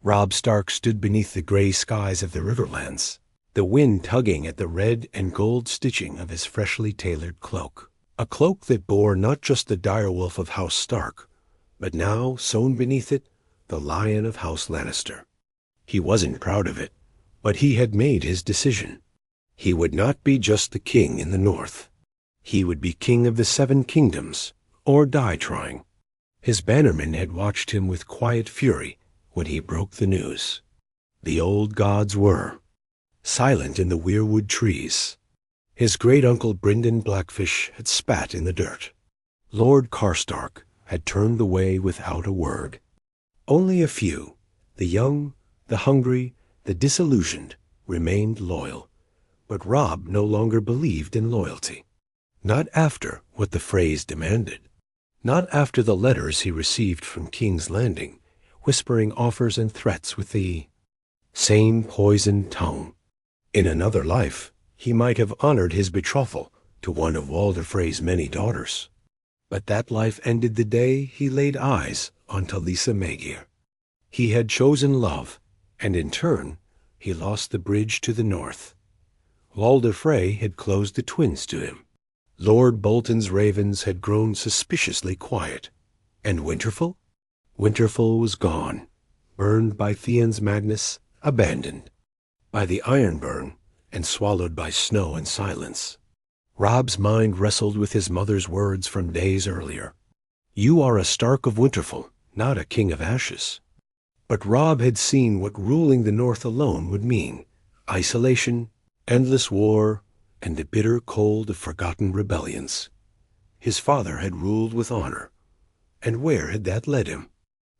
Robb Stark stood beneath the gray skies of the Riverlands, the wind tugging at the red and gold stitching of his freshly tailored cloak. A cloak that bore not just the direwolf of House Stark, but now, sewn beneath it, the lion of House Lannister. He wasn't proud of it, but he had made his decision. He would not be just the king in the north. He would be king of the 7 kingdoms, or die trying. His bannermen had watched him with quiet fury when he broke the news. The old gods were silent in the weirwood trees. His great-uncle Brynden Blackfish had spat in the dirt. Lord Karstark had turned away without a word. Only a few, the young, the hungry, the disillusioned, remained loyal. But Robb no longer believed in loyalty. Not after what the phrase demanded. Not after the letters he received from King's Landing, whispering offers and threats with the same poisoned tongue. In another life, he might have honored his betrothal to one of Walder Frey's many daughters. But that life ended the day he laid eyes on Talisa Maegir. He had chosen love, and in turn, he lost the bridge to the north. Walder Frey had closed the twins to him. Lord Bolton's ravens had grown suspiciously quiet. And Winterfell? Winterfell was gone, burned by Theon's madness, abandoned by the Ironburn, and swallowed by snow and silence. Robb's mind wrestled with his mother's words from days earlier. You are a Stark of Winterfell, not a King of Ashes. But Robb had seen what ruling the North alone would mean: isolation, endless war, and the bitter cold of forgotten rebellions. His father had ruled with honor, and where had that led him?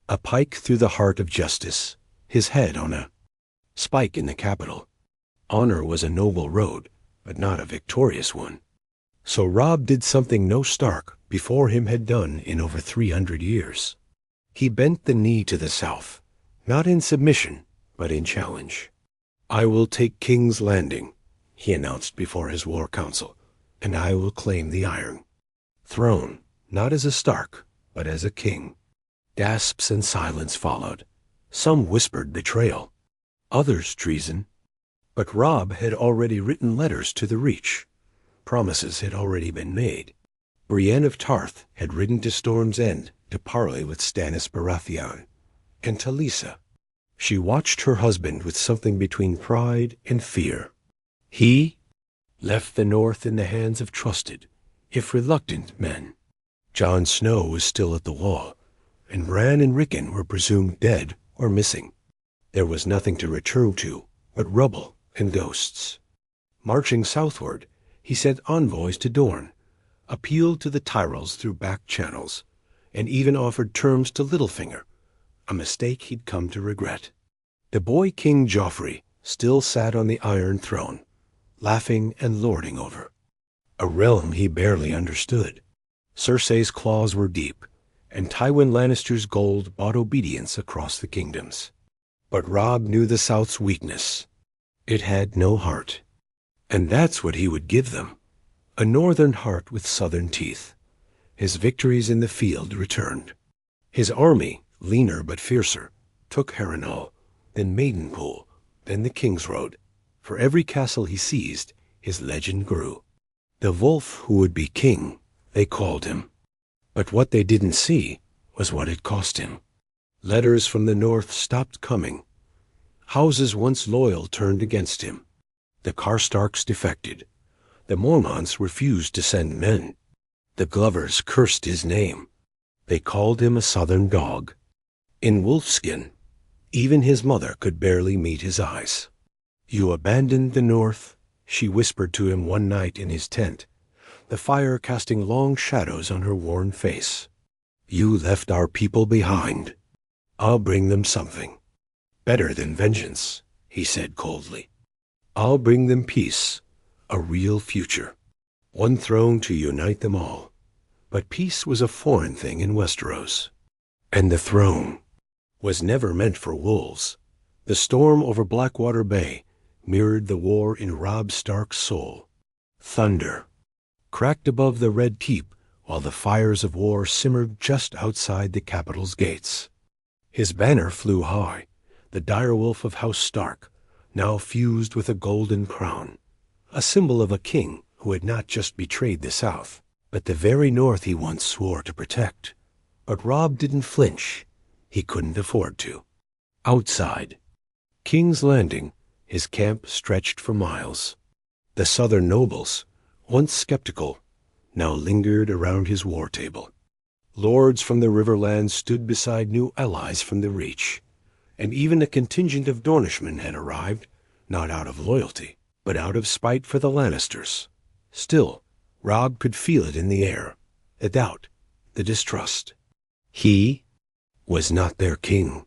A pike through the heart of justice, his head on a spike in the capital. Honor was a noble road, but not a victorious one. So Robb did something no Stark before him had done in over 300 years. He bent the knee to the south, not in submission, but in challenge. I will take King's Landing, he announced before his war council, and I will claim the Iron Throne, not as a Stark, but as a king. Gasps and silence followed. Some whispered betrayal, others treason. But Robb had already written letters to the Reach. Promises had already been made. Brienne of Tarth had ridden to Storm's End to parley with Stannis Baratheon. And Talisa. She watched her husband with something between pride and fear. He left the North in the hands of trusted, if reluctant, men. Jon Snow was still at the Wall, and Bran and Rickon were presumed dead or missing. There was nothing to return to but rubble and ghosts. Marching southward, he sent envoys to Dorne, appealed to the Tyrells through back channels, and even offered terms to Littlefinger, a mistake he'd come to regret. The boy King Joffrey still sat on the Iron Throne, laughing and lording over a realm he barely understood. Cersei's claws were deep, and Tywin Lannister's gold bought obedience across the kingdoms. But Robb knew the South's weakness. It had no heart. And that's what he would give them: a northern heart with southern teeth. His victories in the field returned. His army, leaner but fiercer, took Harrenhal, then Maidenpool, then the King's Road. For every castle he seized, his legend grew. The wolf who would be king, they called him. But what they didn't see was what it cost him. Letters from the North stopped coming. Houses once loyal turned against him. The Karstarks defected. The Mormonts refused to send men. The Glovers cursed his name. They called him a southern dog. In wolfskin, even his mother could barely meet his eyes. You abandoned the North, she whispered to him one night in his tent, the fire casting long shadows on her worn face. You left our people behind. I'll bring them something better than vengeance, he said coldly. I'll bring them peace, a real future, one throne to unite them all. But peace was a foreign thing in Westeros. And the throne was never meant for wolves. The storm over Blackwater Bay mirrored the war in Robb Stark's soul. Thunder cracked above the Red Keep while the fires of war simmered just outside the capital's gates. His banner flew high, the direwolf of House Stark, now fused with a golden crown, a symbol of a king who had not just betrayed the South, but the very North he once swore to protect. But Robb didn't flinch. He couldn't afford to. Outside King's Landing, his camp stretched for miles. The southern nobles, once skeptical, now lingered around his war table. Lords from the Riverlands stood beside new allies from the Reach, and even a contingent of Dornishmen had arrived, not out of loyalty, but out of spite for the Lannisters. Still, Robb could feel it in the air, the doubt, the distrust. He was not their king.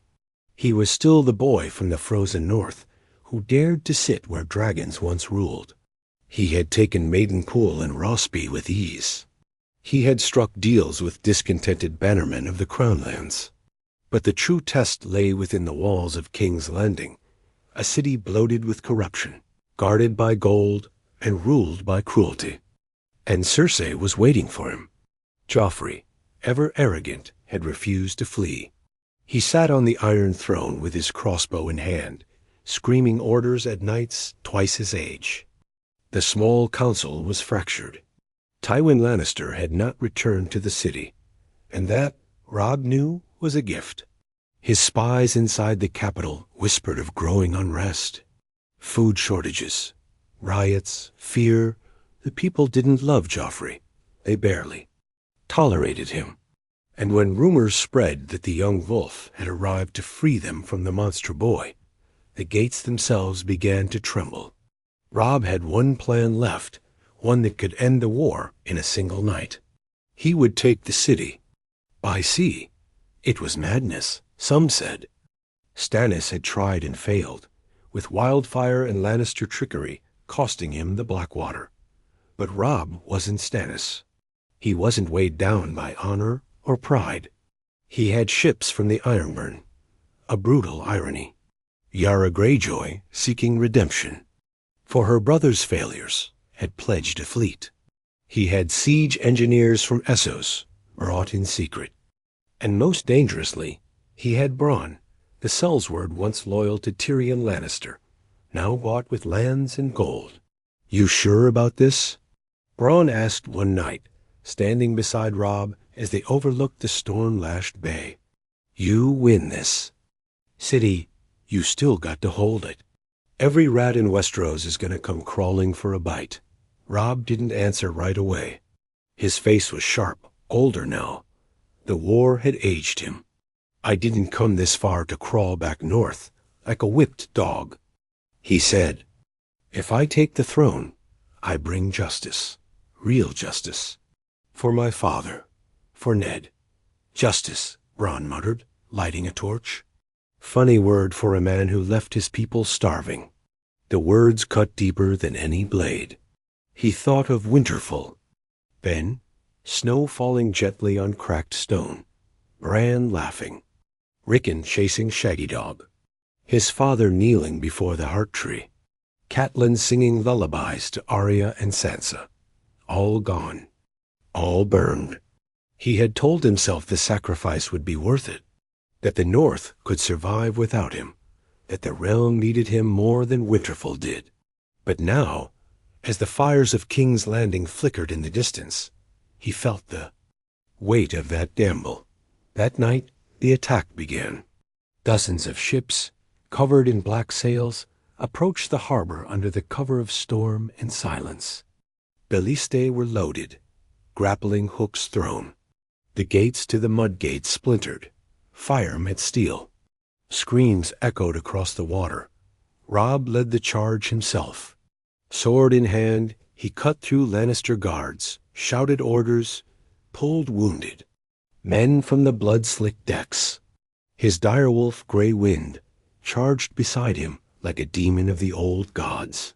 He was still the boy from the frozen north who dared to sit where dragons once ruled. He had taken Maidenpool and Rossby with ease. He had struck deals with discontented bannermen of the Crownlands. But the true test lay within the walls of King's Landing, a city bloated with corruption, guarded by gold and ruled by cruelty. And Cersei was waiting for him. Joffrey, ever arrogant, had refused to flee. He sat on the Iron Throne with his crossbow in hand, screaming orders at knights twice his age. The small council was fractured. Tywin Lannister had not returned to the city, and that, Robb knew, was a gift. His spies inside the capital whispered of growing unrest. Food shortages, riots, fear. The people didn't love Joffrey. They barely tolerated him. And when rumors spread that the young wolf had arrived to free them from the monster boy, the gates themselves began to tremble. Robb had one plan left, one that could end the war in a single night. He would take the city. By sea. It was madness, some said. Stannis had tried and failed, with wildfire and Lannister trickery costing him the Blackwater. But Robb wasn't Stannis. He wasn't weighed down by honor or pride. He had ships from the Ironburn, a brutal irony. Yara Greyjoy seeking redemption. For her brother's failures, had pledged a fleet. He had siege engineers from Essos, brought in secret. And most dangerously, he had Bronn, the Sellsword once loyal to Tyrion Lannister, now bought with lands and gold. "You sure about this?" Bronn asked one night, standing beside Robb as they overlooked the storm-lashed bay. "You win this. City, you still got to hold it. Every rat in Westeros is going to come crawling for a bite." Robb didn't answer right away. His face was sharp, older now. The war had aged him. "I didn't come this far to crawl back north, like a whipped dog," he said. "If I take the throne, I bring justice, real justice. For my father, for Ned." "Justice," Bronn muttered, lighting a torch. Funny word for a man who left his people starving. The words cut deeper than any blade. He thought of Winterfell. Then, snow falling gently on cracked stone. Bran laughing. Rickon chasing Shaggy Dog. His father kneeling before the heart tree. Catelyn singing lullabies to Arya and Sansa. All gone. All burned. He had told himself the sacrifice would be worth it. That the North could survive without him, that the realm needed him more than Winterfell did. But now, as the fires of King's Landing flickered in the distance, he felt the weight of that gamble. That night, the attack began. Dozens of ships, covered in black sails, approached the harbor under the cover of storm and silence. Ballistae were loaded, grappling hooks thrown. The gates to the mud gates splintered. Fire met steel. Screams echoed across the water. Robb led the charge himself. Sword in hand, he cut through Lannister guards, shouted orders, pulled wounded. Men from the blood-slicked decks. His direwolf Grey Wind charged beside him like a demon of the old gods.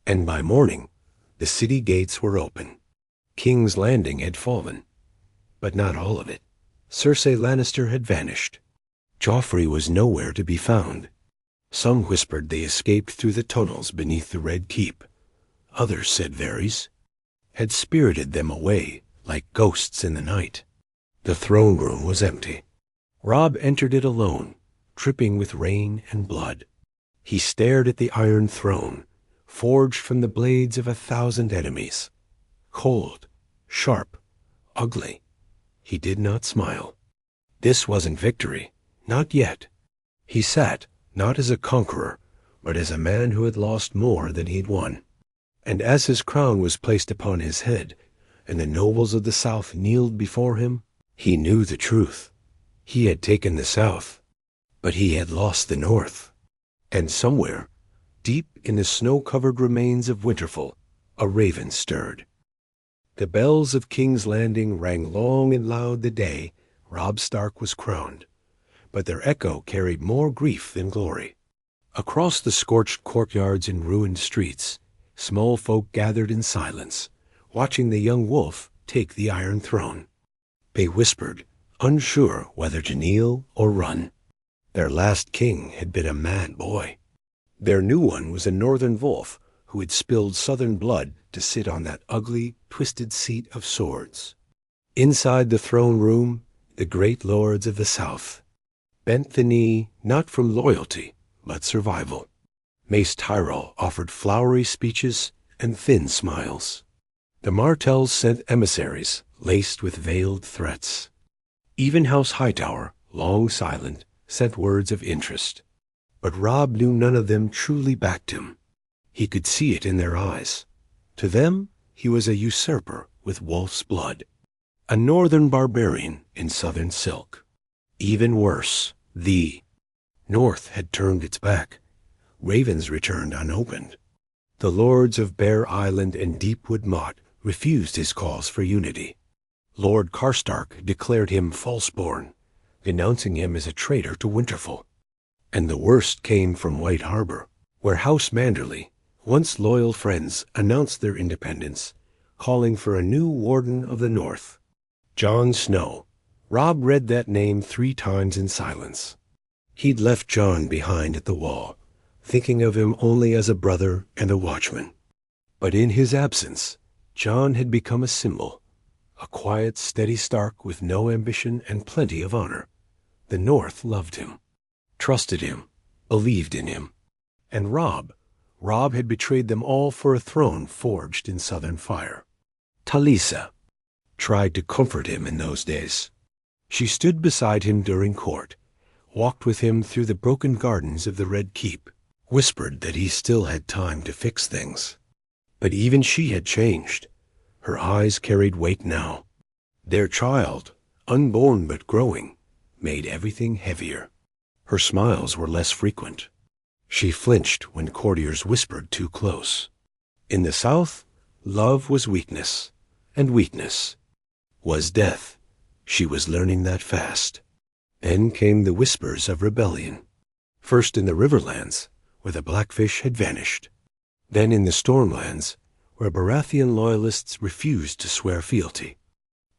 And by morning, the city gates were open. King's Landing had fallen. But not all of it. Cersei Lannister had vanished. Joffrey was nowhere to be found. Some whispered they escaped through the tunnels beneath the Red Keep. Others, said Varys, had spirited them away like ghosts in the night. The throne room was empty. Robb entered it alone, dripping with rain and blood. He stared at the iron throne, forged from the blades of 1,000 enemies. Cold, sharp, ugly. He did not smile. This wasn't victory, not yet. He sat, not as a conqueror, but as a man who had lost more than he'd won. And as his crown was placed upon his head, and the nobles of the South kneeled before him, he knew the truth. He had taken the South, but he had lost the North. And somewhere, deep in the snow-covered remains of Winterfell, a raven stirred. The bells of King's Landing rang long and loud the day Robb Stark was crowned, but their echo carried more grief than glory. Across the scorched courtyards and ruined streets, small folk gathered in silence, watching the young wolf take the Iron Throne. They whispered, unsure whether to kneel or run. Their last king had been a mad boy. Their new one was a northern wolf who had spilled southern blood to sit on that ugly, twisted seat of swords. Inside the throne room, the great lords of the South bent the knee not from loyalty, but survival. Mace Tyrell offered flowery speeches and thin smiles. The Martells sent emissaries laced with veiled threats. Even House Hightower, long silent, sent words of interest. But Robb knew none of them truly backed him. He could see it in their eyes. To them, he was a usurper with wolf's blood, a northern barbarian in southern silk. Even worse, the North had turned its back. Ravens returned unopened. The lords of Bear Island and Deepwood Motte refused his calls for unity. Lord Karstark declared him false-born, denouncing him as a traitor to Winterfell. And the worst came from White Harbor, where House Manderley, once loyal friends, announced their independence, calling for a new Warden of the North. Jon Snow. Robb read that name 3 times in silence. He'd left Jon behind at the wall, thinking of him only as a brother and a watchman. But in his absence, Jon had become a symbol, a quiet, steady Stark with no ambition and plenty of honor. The North loved him, trusted him, believed in him. And Robb had betrayed them all for a throne forged in southern fire. Talisa tried to comfort him in those days. She stood beside him during court, walked with him through the broken gardens of the Red Keep, whispered that he still had time to fix things. But even she had changed. Her eyes carried weight now. Their child, unborn but growing, made everything heavier. Her smiles were less frequent. She flinched when courtiers whispered too close. In the South, love was weakness, and weakness was death. She was learning that fast. Then came the whispers of rebellion. First in the Riverlands, where the Blackfish had vanished. Then in the Stormlands, where Baratheon loyalists refused to swear fealty.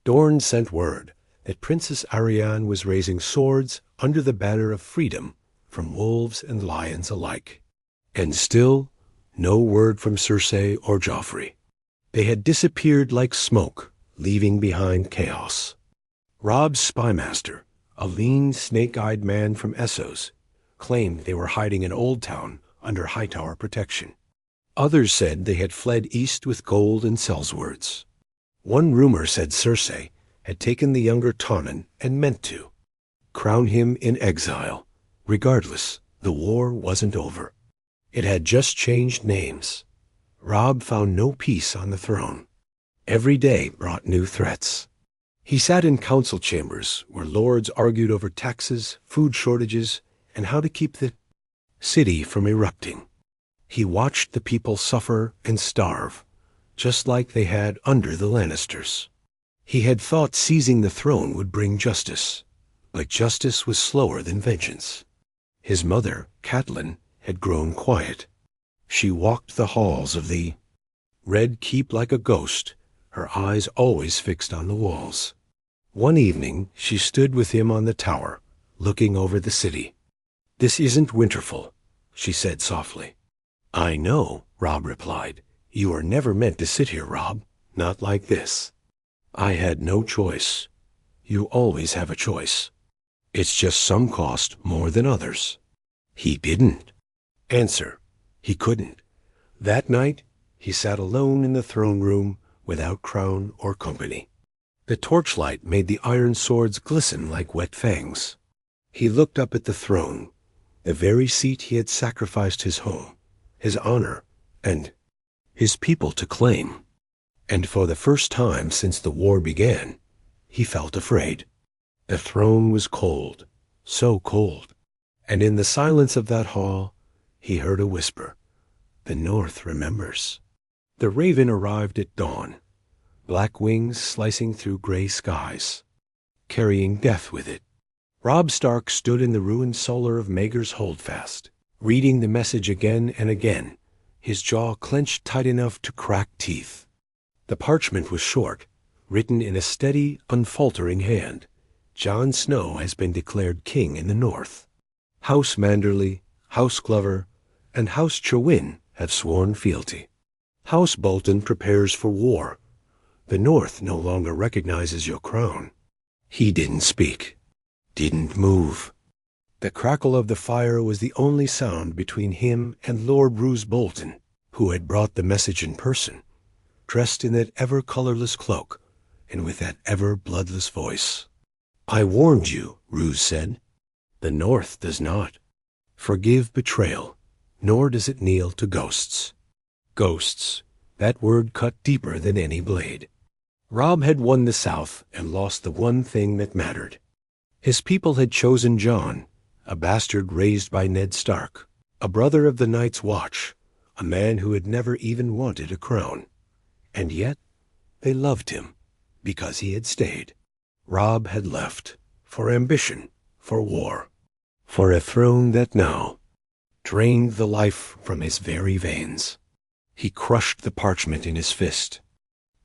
Dorne sent word that Princess Arianne was raising swords under the banner of freedom from wolves and lions alike. And still, no word from Cersei or Joffrey. They had disappeared like smoke, leaving behind chaos. Robb's spymaster, a lean, snake-eyed man from Essos, claimed they were hiding in Old Town under Hightower protection. Others said they had fled east with gold and sellswords. One rumor said Cersei had taken the younger Tommen and meant to crown him in exile. Regardless, the war wasn't over. It had just changed names. Robb found no peace on the throne. Every day brought new threats. He sat in council chambers where lords argued over taxes, food shortages, and how to keep the city from erupting. He watched the people suffer and starve, just like they had under the Lannisters. He had thought seizing the throne would bring justice, but justice was slower than vengeance. His mother, Catelyn, had grown quiet. She walked the halls of the Red Keep like a ghost, her eyes always fixed on the walls. One evening she stood with him on the tower, looking over the city. "This isn't Winterfell," she said softly. "I know," Robb replied. "You were never meant to sit here, Robb. Not like this." "I had no choice." "You always have a choice." It's just some cost more than others. He didn't. Answer. He couldn't. That night, he sat alone in the throne room without crown or company. The torchlight made the iron swords glisten like wet fangs. He looked up at the throne, the very seat he had sacrificed his home, his honor, and his people to claim. And for the first time since the war began, he felt afraid. The throne was cold, so cold, and in the silence of that hall, he heard a whisper. The North remembers. The raven arrived at dawn, black wings slicing through gray skies, carrying death with it. Robb Stark stood in the ruined solar of Maegor's Holdfast, reading the message again and again, his jaw clenched tight enough to crack teeth. The parchment was short, written in a steady, unfaltering hand. Jon Snow has been declared king in the North. House Manderly, House Glover, and House Chewin have sworn fealty. House Bolton prepares for war. The North no longer recognizes your crown. He didn't speak, didn't move. The crackle of the fire was the only sound between him and Lord Roose Bolton, who had brought the message in person, dressed in that ever-colorless cloak and with that ever-bloodless voice. I warned you, Roose said. The North does not forgive betrayal, nor does it kneel to ghosts. Ghosts, that word cut deeper than any blade. Robb had won the South and lost the one thing that mattered. His people had chosen Jon, a bastard raised by Ned Stark, a brother of the Night's Watch, a man who had never even wanted a crown. And yet, they loved him, because he had stayed. Robb had left, for ambition, for war, for a throne that now drained the life from his very veins. He crushed the parchment in his fist.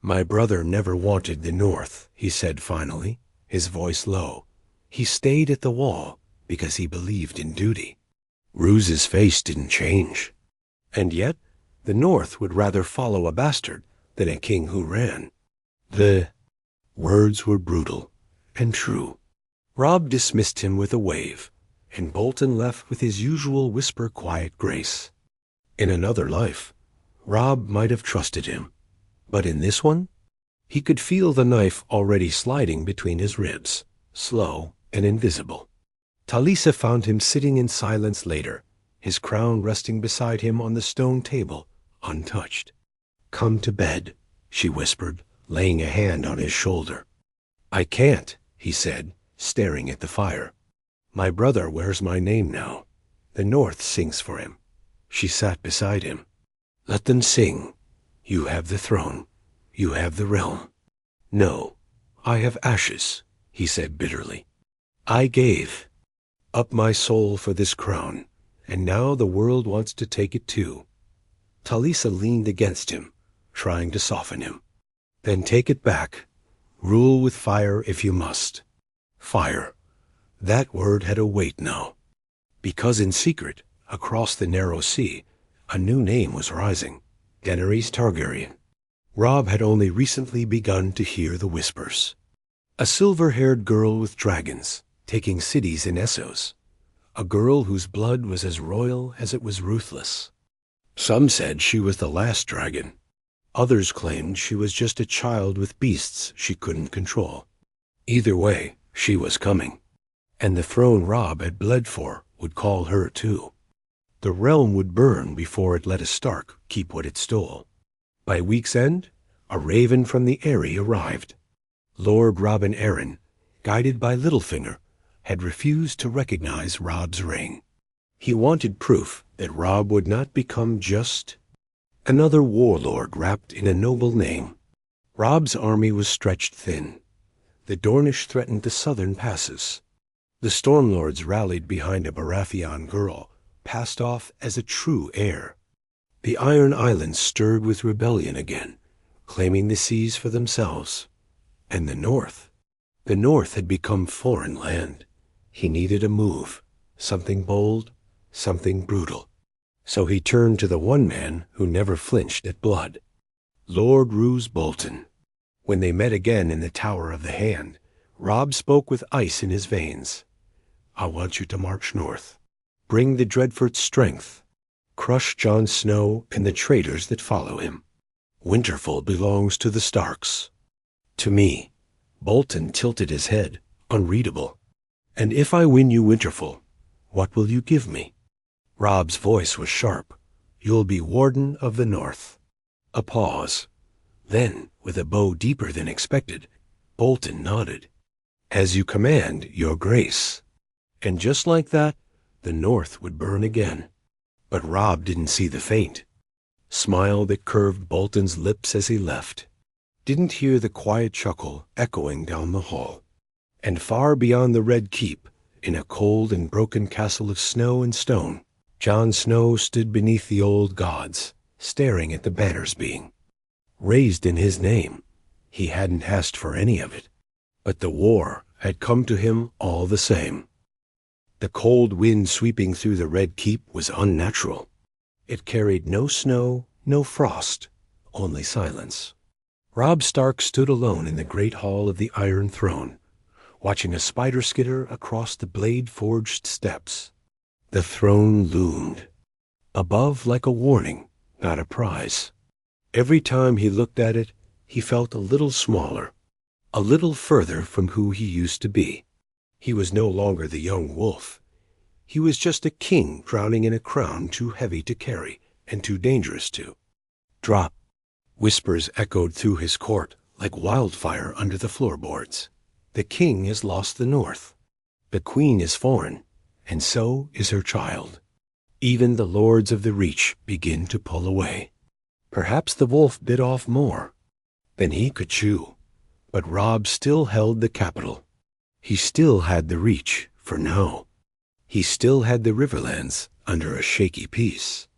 My brother never wanted the North, he said finally, his voice low. He stayed at the wall because he believed in duty. Roose's face didn't change. And yet, the North would rather follow a bastard than a king who ran. The words were brutal and true. Robb dismissed him with a wave, and Bolton left with his usual whisper-quiet grace. In another life, Robb might have trusted him, but in this one, he could feel the knife already sliding between his ribs, slow and invisible. Talisa found him sitting in silence later, his crown resting beside him on the stone table, untouched. Come to bed, she whispered, laying a hand on his shoulder. I can't, he said, staring at the fire. My brother wears my name now. The North sings for him. She sat beside him. Let them sing. You have the throne. You have the realm. No, I have ashes, he said bitterly. I gave up my soul for this crown, and now the world wants to take it too. Talisa leaned against him, trying to soften him. Then take it back. Rule with fire if you must. Fire. That word had a weight now. Because in secret, across the narrow sea, a new name was rising. Daenerys Targaryen. Robb had only recently begun to hear the whispers. A silver-haired girl with dragons, taking cities in Essos. A girl whose blood was as royal as it was ruthless. Some said she was the last dragon. Others claimed she was just a child with beasts she couldn't control. Either way, she was coming. And the throne Robb had bled for would call her too. The realm would burn before it let a Stark keep what it stole. By week's end, a raven from the Eyrie arrived. Lord Robin Arryn, guided by Littlefinger, had refused to recognize Robb's ring. He wanted proof that Robb would not become just another warlord wrapped in a noble name. Robb's army was stretched thin. The Dornish threatened the southern passes. The Stormlords rallied behind a Baratheon girl, passed off as a true heir. The Iron Islands stirred with rebellion again, claiming the seas for themselves. And the North had become foreign land. He needed a move, something bold, something brutal. So he turned to the one man who never flinched at blood, Lord Roose Bolton. When they met again in the Tower of the Hand, Robb spoke with ice in his veins. I want you to march north. Bring the Dreadfort's strength. Crush Jon Snow and the traitors that follow him. Winterfell belongs to the Starks. To me. Bolton tilted his head, unreadable. And if I win you Winterfell, what will you give me? Robb's voice was sharp. You'll be Warden of the North. A pause. Then, with a bow deeper than expected, Bolton nodded. As you command, your grace. And just like that, the North would burn again. But Robb didn't see the faint smile that curved Bolton's lips as he left, didn't hear the quiet chuckle echoing down the hall. And far beyond the Red Keep, in a cold and broken castle of snow and stone, Jon Snow stood beneath the old gods, staring at the banners being raised in his name. He hadn't asked for any of it, but the war had come to him all the same. The cold wind sweeping through the Red Keep was unnatural. It carried no snow, no frost, only silence. Robb Stark stood alone in the great hall of the Iron Throne, watching a spider skitter across the blade-forged steps. The throne loomed, above like a warning, not a prize. Every time he looked at it, he felt a little smaller, a little further from who he used to be. He was no longer the young wolf. He was just a king drowning in a crown too heavy to carry and too dangerous to drop. Whispers echoed through his court like wildfire under the floorboards. The king has lost the North. The queen is foreign, and so is her child. Even the lords of the Reach begin to pull away. Perhaps the wolf bit off more than he could chew, but Robb still held the capital. He still had the Reach for now. He still had the Riverlands under a shaky peace.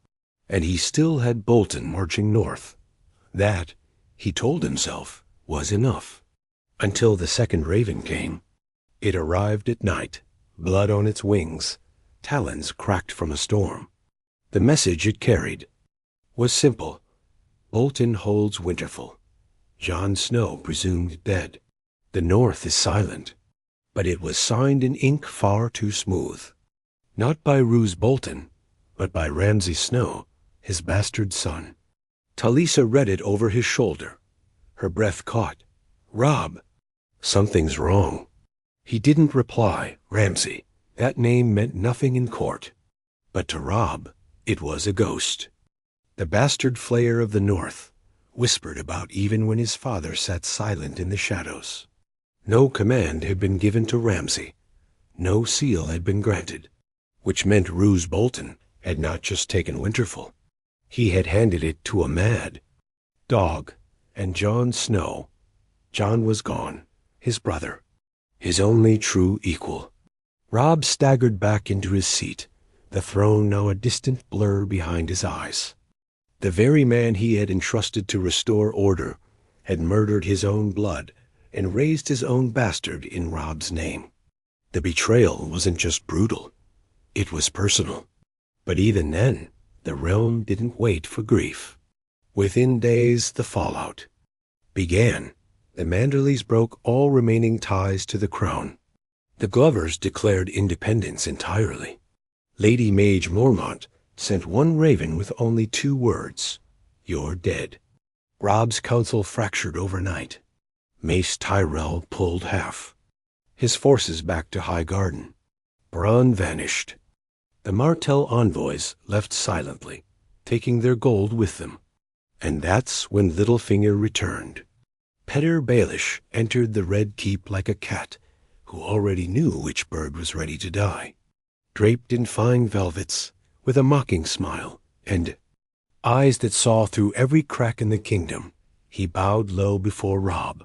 And he still had Bolton marching north. That, he told himself, was enough. Until the second raven came. It arrived at night, blood on its wings, talons cracked from a storm. The message it carried was simple. Bolton holds Winterfell. Jon Snow presumed dead. The North is silent. But it was signed in ink far too smooth. Not by Roose Bolton, but by Ramsay Snow, his bastard son. Talisa read it over his shoulder. Her breath caught. Robb. Something's wrong. He didn't reply. Ramsay. That name meant nothing in court. But to Robb, it was a ghost. The bastard flayer of the North, whispered about even when his father sat silent in the shadows. No command had been given to Ramsay. No seal had been granted, which meant Roose Bolton had not just taken Winterfell. He had handed it to a mad dog, and Jon Snow. Jon was gone, his brother, his only true equal. Robb staggered back into his seat, the throne now a distant blur behind his eyes. The very man he had entrusted to restore order had murdered his own blood and raised his own bastard in Robb's name. The betrayal wasn't just brutal. It was personal. But even then, the realm didn't wait for grief. Within days, the fallout began. The Manderleys broke all remaining ties to the crown. The Glovers declared independence entirely. Lady Mage Mormont sent one raven with only 2 words, "You're dead." Robb's council fractured overnight. Mace Tyrell pulled half. His forces back to High Garden. Bronn vanished. The Martell envoys left silently, taking their gold with them. And that's when Littlefinger returned. Petter Baelish entered the Red Keep like a cat who already knew which bird was ready to die. Draped in fine velvets, with a mocking smile, and eyes that saw through every crack in the kingdom, he bowed low before Robb.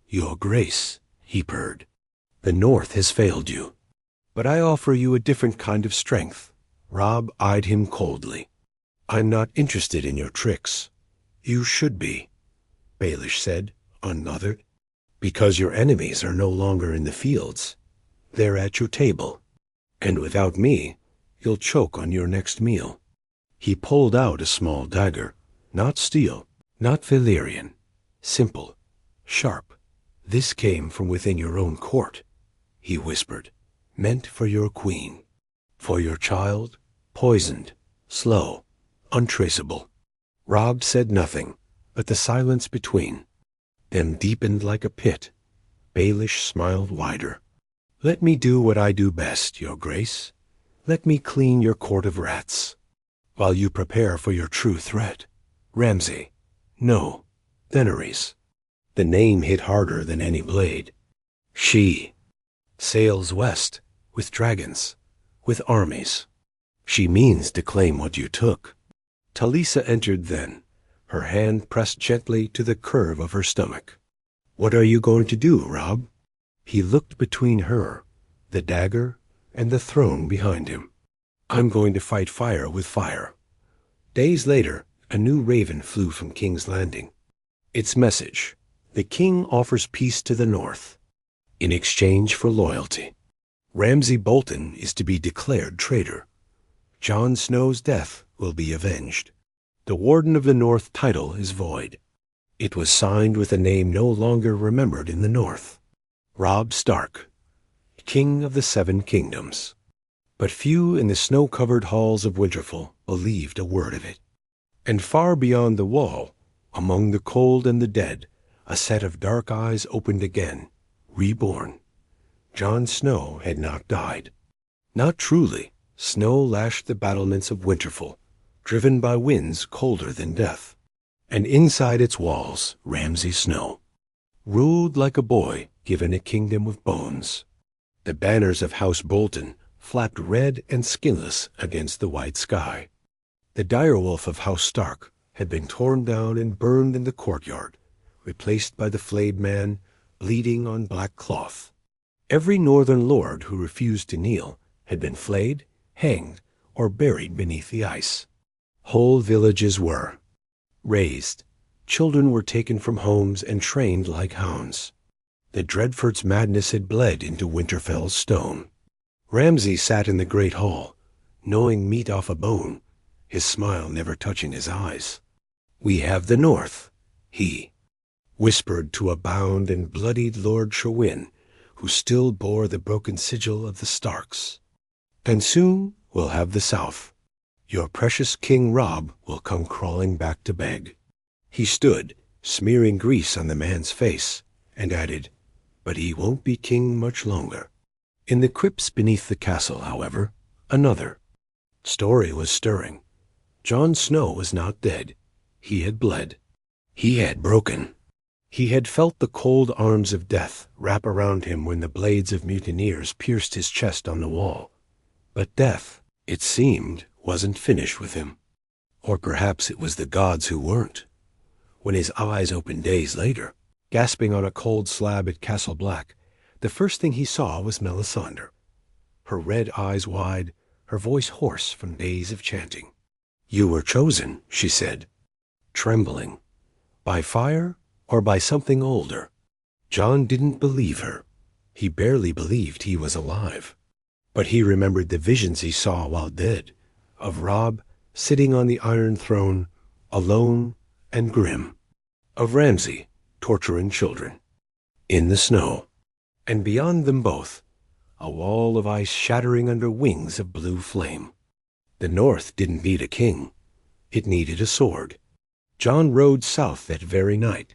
"Your Grace," he purred, "the North has failed you. But I offer you a different kind of strength." Robb eyed him coldly. "I'm not interested in your tricks." "You should be," Baelish said, unbothered. "Because your enemies are no longer in the fields. They're at your table. And without me, you'll choke on your next meal." He pulled out a small dagger, not steel, not Valyrian, simple, sharp. "This came from within your own court," he whispered. meant for your queen. For your child, poisoned, slow, untraceable. Robb said nothing, but the silence between them deepened like a pit. Baelish smiled wider. Let me do what I do best, your grace. Let me clean your court of rats, while you prepare for your true threat. Ramsay. No. Veneries. The name hit harder than any blade. She sails west, with dragons, with armies. She means to claim what you took. Talisa entered then, her hand pressed gently to the curve of her stomach. What are you going to do, Robb? He looked between her, the dagger, and the throne behind him. I'm going to fight fire with fire. Days later, a new raven flew from King's Landing. Its message: the king offers peace to the north, in exchange for loyalty. Ramsay Bolton is to be declared traitor. Jon Snow's death will be avenged. The Warden of the North title is void. It was signed with a name no longer remembered in the North. Robb Stark, King of the Seven Kingdoms. But few in the snow-covered halls of Winterfell believed a word of it. And far beyond the wall, among the cold and the dead, a set of dark eyes opened again, reborn. Jon Snow had not died. Not truly. Snow lashed the battlements of Winterfell, driven by winds colder than death. And inside its walls, Ramsay Snow ruled like a boy given a kingdom of bones. The banners of House Bolton flapped red and skinless against the white sky. The direwolf of House Stark had been torn down and burned in the courtyard, replaced by the flayed man bleeding on black cloth. Every northern lord who refused to kneel had been flayed, hanged, or buried beneath the ice. Whole villages were razed. Children were taken from homes and trained like hounds. The Dreadfort's madness had bled into Winterfell's stone. Ramsay sat in the great hall, gnawing meat off a bone, his smile never touching his eyes. We have the North, he whispered to a bound and bloodied Lord Trewyn, who still bore the broken sigil of the Starks. And soon we'll have the South. Your precious King Robb will come crawling back to beg. He stood, smearing grease on the man's face, and added, but he won't be king much longer. In the crypts beneath the castle, however, another story was stirring. Jon Snow was not dead. He had bled. He had broken. He had felt the cold arms of death wrap around him when the blades of mutineers pierced his chest on the wall. But death, it seemed, wasn't finished with him. Or perhaps it was the gods who weren't. When his eyes opened days later, gasping on a cold slab at Castle Black, the first thing he saw was Melisandre. Her red eyes wide, her voice hoarse from days of chanting. You were chosen, she said, trembling. By fire or by something older? Jon didn't believe her. He barely believed he was alive. But he remembered the visions he saw while dead, of Robb sitting on the Iron Throne, alone and grim, of Ramsay torturing children, in the snow, and beyond them both, a wall of ice shattering under wings of blue flame. The North didn't need a king. It needed a sword. Jon rode south that very night,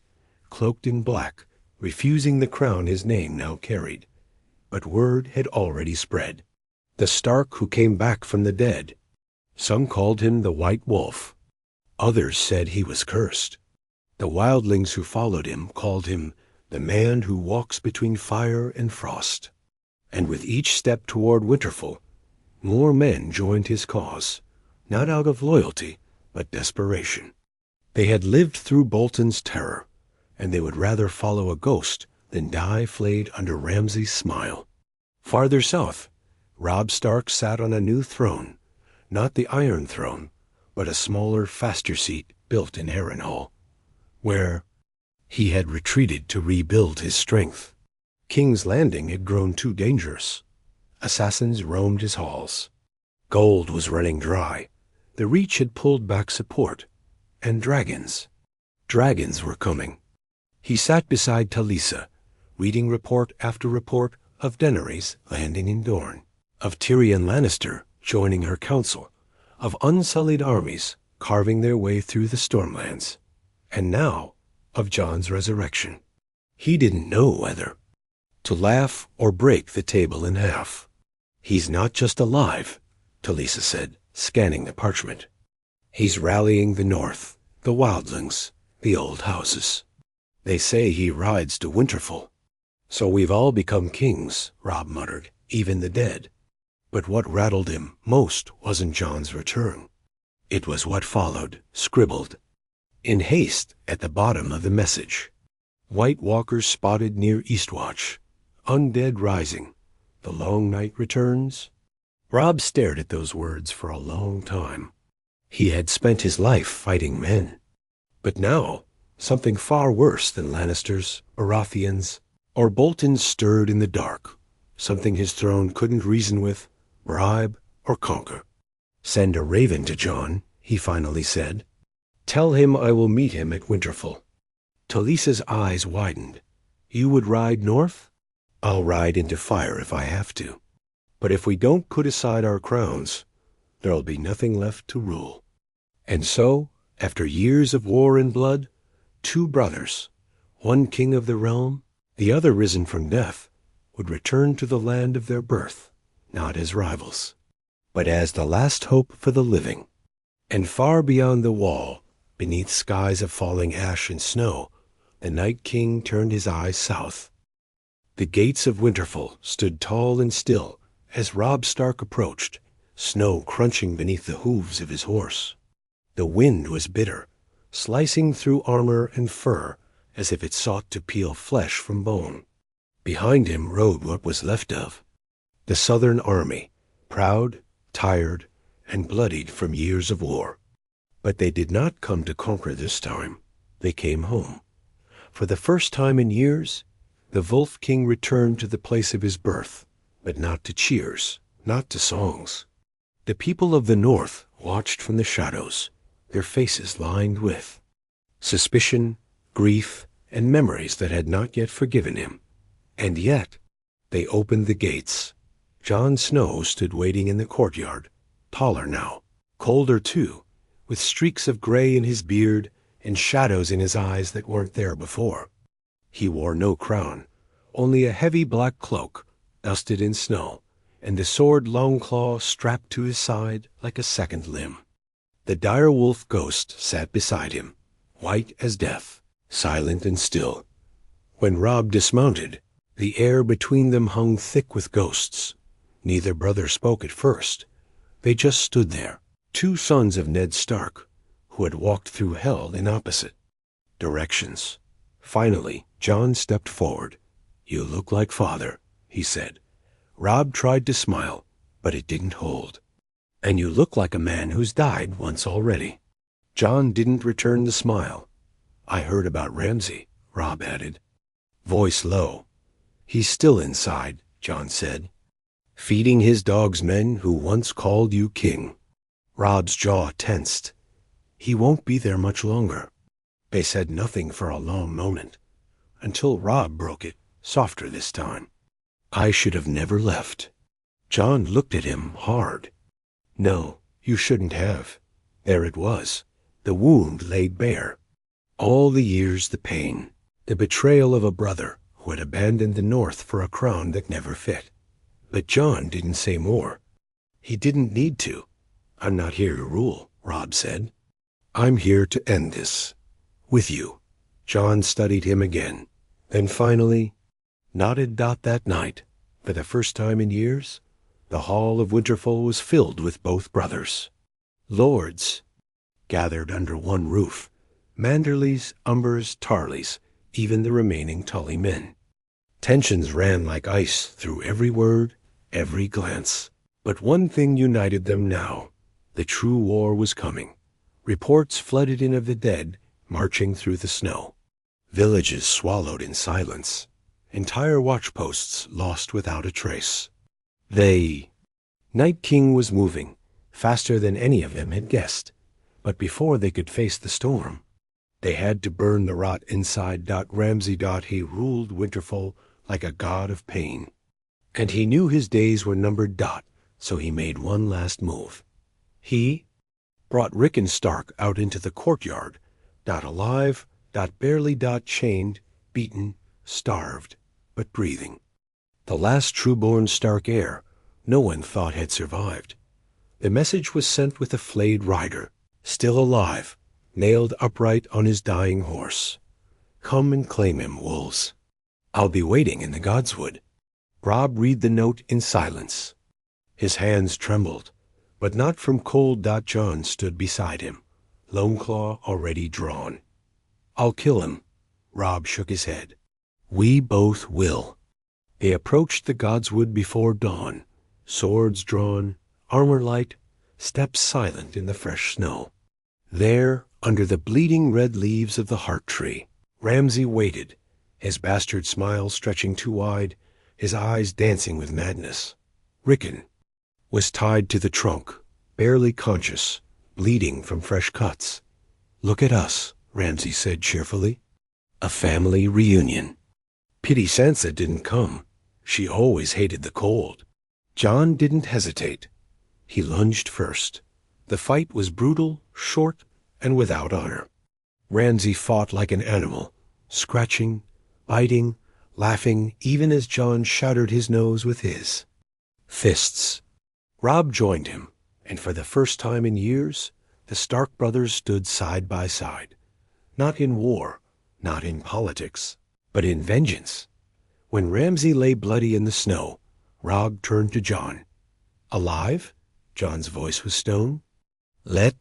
cloaked in black, refusing the crown his name now carried. But word had already spread. The Stark who came back from the dead. Some called him the White Wolf. Others said he was cursed. The wildlings who followed him called him the man who walks between fire and frost. And with each step toward Winterfell, more men joined his cause, not out of loyalty, but desperation. They had lived through Bolton's terror, and they would rather follow a ghost than die flayed under Ramsay's smile. Farther south, Robb Stark sat on a new throne, not the Iron Throne, but a smaller, faster seat built in Harrenhal, where he had retreated to rebuild his strength. King's Landing had grown too dangerous. Assassins roamed his halls. Gold was running dry. The Reach had pulled back support. And dragons. Dragons were coming. He sat beside Talisa, reading report after report of Daenerys landing in Dorne, of Tyrion Lannister joining her council, of unsullied armies carving their way through the Stormlands, and now of Jon's resurrection. He didn't know whether to laugh or break the table in half. "He's not just alive," Talisa said, scanning the parchment. "He's rallying the North, the wildlings, the old houses. They say he rides to Winterfell." "So we've all become kings," Robb muttered, "even the dead." But what rattled him most wasn't Jon's return. It was what followed, scribbled in haste at the bottom of the message. "White Walkers spotted near Eastwatch. Undead rising. The long night returns." Robb stared at those words for a long time. He had spent his life fighting men. But now, something far worse than Lannisters, Baratheons, or Boltons stirred in the dark, something his throne couldn't reason with, bribe, or conquer. "Send a raven to Jon," he finally said. "Tell him I will meet him at Winterfell." Talisa's eyes widened. "You would ride north?" "I'll ride into fire if I have to. But if we don't put aside our crowns, there'll be nothing left to rule." And so, after years of war and blood, two brothers, one king of the realm, the other risen from death, would return to the land of their birth, not as rivals, but as the last hope for the living. And far beyond the wall, beneath skies of falling ash and snow, the Night King turned his eyes south. The gates of Winterfell stood tall and still as Robb Stark approached, snow crunching beneath the hooves of his horse. The wind was bitter, slicing through armor and fur as if it sought to peel flesh from bone. Behind him rode what was left of the Southern Army, proud, tired, and bloodied from years of war. But they did not come to conquer this time. They came home. For the first time in years, the Wolf King returned to the place of his birth, but not to cheers, not to songs. The people of the North watched from the shadows, their faces lined with suspicion, grief, and memories that had not yet forgiven him. And yet, they opened the gates. Jon Snow stood waiting in the courtyard, taller now, colder too, with streaks of gray in his beard and shadows in his eyes that weren't there before. He wore no crown, only a heavy black cloak, dusted in snow, and the sword Longclaw strapped to his side like a second limb. The direwolf ghost sat beside him, white as death, silent and still. When Robb dismounted, the air between them hung thick with ghosts. Neither brother spoke at first. They just stood there, two sons of Ned Stark, who had walked through hell in opposite directions. Finally, Jon stepped forward. "You look like father," he said. Robb tried to smile, but it didn't hold. "And you look like a man who's died once already." Jon didn't return the smile. "I heard about Ramsay," Robb added, voice low. "He's still inside," Jon said, "feeding his dog's men who once called you king." Robb's jaw tensed. He won't be there much longer. They said nothing for a long moment, until Robb broke it, softer this time. "I should have never left." Jon looked at him hard. "No, you shouldn't have." There it was, the wound laid bare. All the years, the pain, the betrayal of a brother who had abandoned the North for a crown that never fit. But Jon didn't say more. He didn't need to. "I'm not here to rule," Robb said. "I'm here to end this. With you." Jon studied him again. Then finally nodded. That night, for the first time in years, the hall of Winterfell was filled with both brothers. Lords gathered under one roof. Manderleys, Umbers, Tarleys, even the remaining Tully men. Tensions ran like ice through every word, every glance. But one thing united them now. The true war was coming. Reports flooded in of the dead marching through the snow. Villages swallowed in silence. Entire watchposts lost without a trace. Night King was moving, faster than any of them had guessed. But before they could face the storm, they had to burn the rot inside. Ramsay. He ruled Winterfell like a god of pain. and he knew his days were numbered. So he made one last move. He brought Rickon Stark out into the courtyard, alive, barely, chained, beaten, starved, but breathing. The last true-born Stark heir no one thought had survived. The message was sent with a flayed rider, still alive, nailed upright on his dying horse. Come and claim him, wolves. I'll be waiting in the godswood. Robb read the note in silence. His hands trembled, but not from cold. John stood beside him, Loneclaw already drawn. I'll kill him. Robb shook his head. We both will. They approached the godswood before dawn, swords drawn, armor light, steps silent in the fresh snow. There, under the bleeding red leaves of the heart tree, Ramsay waited, his bastard smile stretching too wide, his eyes dancing with madness. Rickon was tied to the trunk, barely conscious, bleeding from fresh cuts. Look at us, Ramsay said cheerfully. A family reunion. Pity Sansa didn't come. She always hated the cold. Jon didn't hesitate. He lunged first. The fight was brutal, short, and without honor. Ramsay fought like an animal, scratching, biting, laughing, even as Jon shattered his nose with his fists. Robb joined him, and for the first time in years, the Stark brothers stood side by side. Not in war, not in politics, but in vengeance. When Ramsay lay bloody in the snow, Robb turned to Jon. Alive? Jon's voice was stone. Let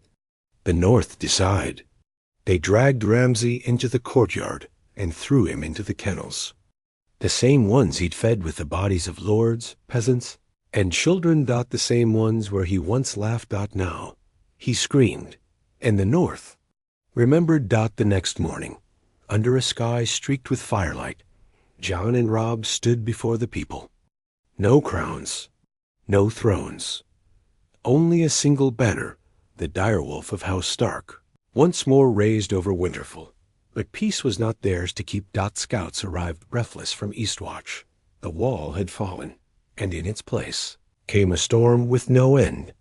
the North decide. They dragged Ramsay into the courtyard and threw him into the kennels. The same ones he'd fed with the bodies of lords, peasants, and children. The same ones where he once laughed. Now he screamed. And the North remembered. The next morning, under a sky streaked with firelight, Jon and Robb stood before the people. No crowns, no thrones, only a single banner, the direwolf of House Stark, once more raised over Winterfell. But peace was not theirs to keep. Scouts arrived breathless from Eastwatch. The wall had fallen, and in its place came a storm with no end.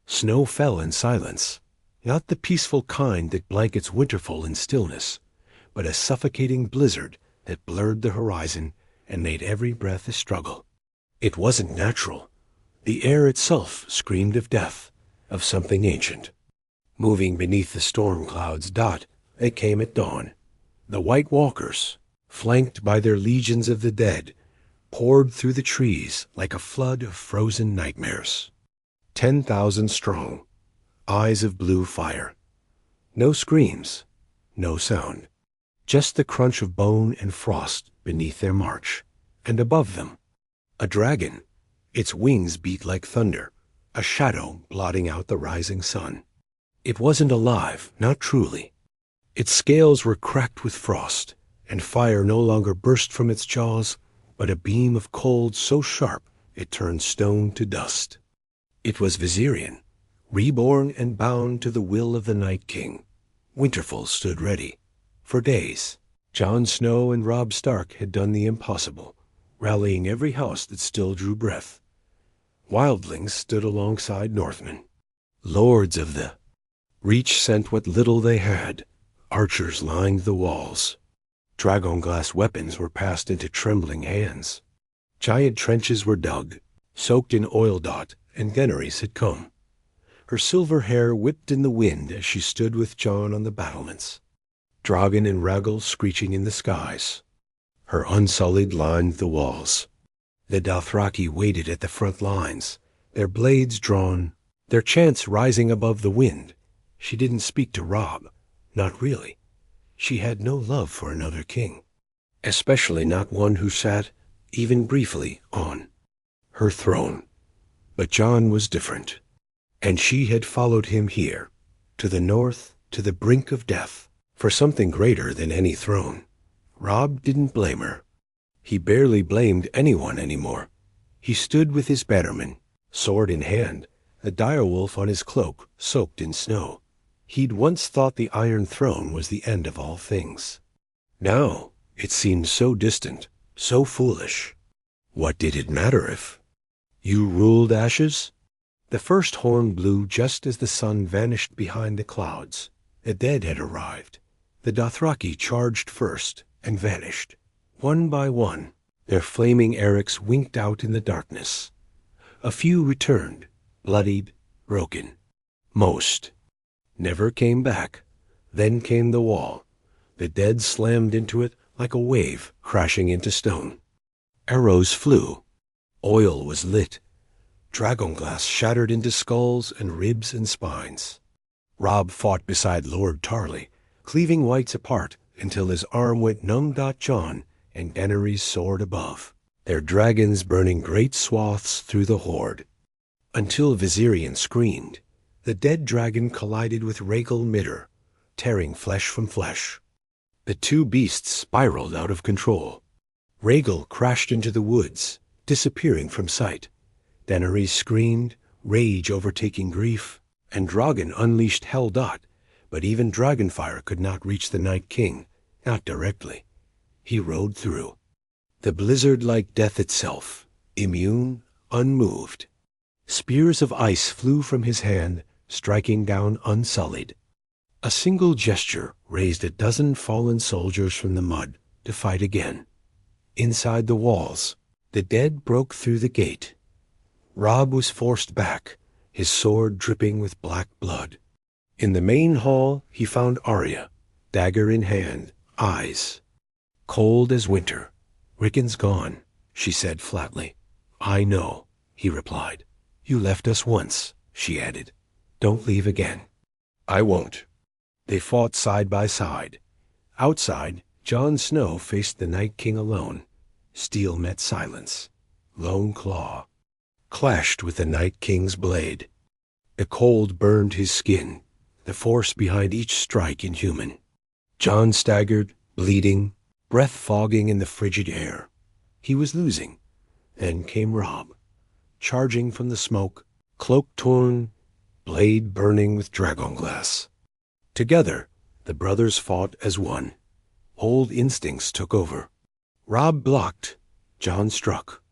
Snow fell in silence, not the peaceful kind that blankets Winterfell in stillness, but a suffocating blizzard that blurred the horizon and made every breath a struggle. It wasn't natural. The air itself screamed of death, of something ancient. Moving beneath the storm clouds. It came at dawn. The White Walkers, flanked by their legions of the dead, poured through the trees like a flood of frozen nightmares. 10,000 strong, eyes of blue fire. No screams, no sound. Just the crunch of bone and frost beneath their march. And above them, a dragon. Its wings beat like thunder, a shadow blotting out the rising sun. It wasn't alive, not truly. Its scales were cracked with frost, and fire no longer burst from its jaws, but a beam of cold so sharp it turned stone to dust. It was Viserion, reborn and bound to the will of the Night King. Winterfell stood ready. For days, Jon Snow and Robb Stark had done the impossible, rallying every house that still drew breath. Wildlings stood alongside Northmen. Lords of the Reach sent what little they had. Archers lined the walls. Dragonglass weapons were passed into trembling hands. Giant trenches were dug, soaked in oil. And Daenerys had come. Her silver hair whipped in the wind as she stood with Jon on the battlements. Dragon and Rhaegal screeching in the skies. Her unsullied lined the walls. The Dothraki waited at the front lines, their blades drawn, their chants rising above the wind. She didn't speak to Robb. Not really. She had no love for another king, especially not one who sat, even briefly, on her throne. But Jon was different, and she had followed him here, to the north, to the brink of death, for something greater than any throne. Robb didn't blame her. He barely blamed anyone anymore. He stood with his bannerman, sword in hand, a direwolf on his cloak soaked in snow. He'd once thought the Iron Throne was the end of all things. Now it seemed so distant, so foolish. What did it matter if you ruled, Ashes? The first horn blew just as the sun vanished behind the clouds. The dead had arrived. The Dothraki charged first and vanished. One by one, their flaming erics winked out in the darkness. A few returned, bloodied, broken. Most never came back. Then came the wall. The dead slammed into it like a wave crashing into stone. Arrows flew. Oil was lit. Dragonglass shattered into skulls and ribs and spines. Robb fought beside Lord Tarley, cleaving whites apart until his arm went numb. Jon and Daenerys soared above, their dragons burning great swaths through the horde. Until Viserion screamed, the dead dragon collided with Rhaegal midder, tearing flesh from flesh. The two beasts spiraled out of control. Rhaegal crashed into the woods, disappearing from sight. Daenerys screamed, rage overtaking grief, and Drogon unleashed Hell. But even Dragonfire could not reach the Night King, not directly. He rode through. The blizzard like death itself, immune, unmoved. Spears of ice flew from his hand, striking down unsullied. A single gesture raised a dozen fallen soldiers from the mud to fight again. Inside the walls, the dead broke through the gate. Robb was forced back, his sword dripping with black blood. In the main hall, he found Arya, dagger in hand, eyes cold as winter. Rickon's gone, she said flatly. I know, he replied. You left us once, she added. Don't leave again. I won't. They fought side by side. Outside, Jon Snow faced the Night King alone. Steel met silence. Lone claw clashed with the Night King's blade. The cold burned his skin, the force behind each strike inhuman. Jon staggered, bleeding, breath fogging in the frigid air. He was losing. Then came Robb, charging from the smoke, cloak torn, blade burning with dragonglass. Together, the brothers fought as one. Old instincts took over. Robb blocked. Jon struck.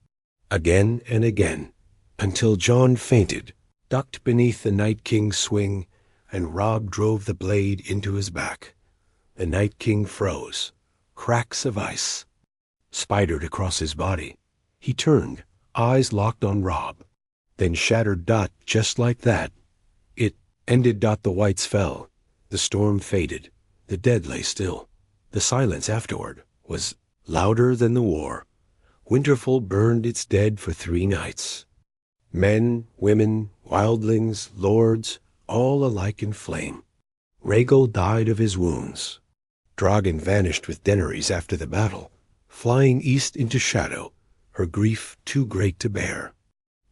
Again and again, until Jon fainted, ducked beneath the Night King's swing, and Robb drove the blade into his back. The Night King froze. Cracks of ice spidered across his body. He turned, eyes locked on Robb, then shattered. Just like that. It ended. The whites fell. The storm faded. The dead lay still. The silence afterward was louder than the war. Winterfell burned its dead for 3 nights. Men, women, wildlings, lords, all alike in flame. Rhaegal died of his wounds. Drogon vanished with Daenerys after the battle, flying east into shadow, her grief too great to bear.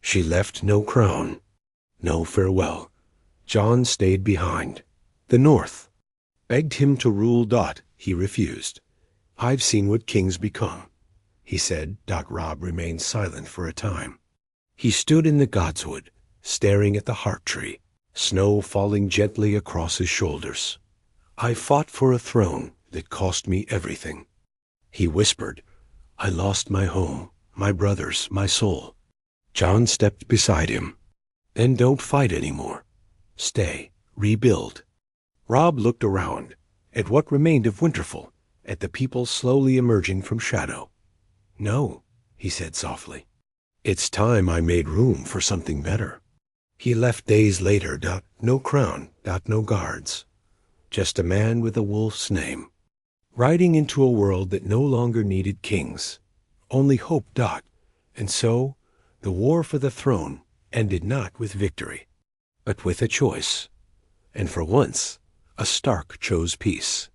She left no crown, no farewell. Jon stayed behind. The North begged him to rule. He refused. I've seen what kings become, he said. Robb remained silent for a time. He stood in the godswood, staring at the heart tree, snow falling gently across his shoulders. I fought for a throne that cost me everything. He whispered, I lost my home, my brothers, my soul. Jon stepped beside him. Then don't fight anymore. Stay, rebuild. Robb looked around, at what remained of Winterfell, at the people slowly emerging from shadow. No, he said softly. It's time I made room for something better. He left days later. No crown, no guards. Just a man with a wolf's name, riding into a world that no longer needed kings, only hope. And so, the war for the throne ended not with victory, but with a choice. And for once, a Stark chose peace.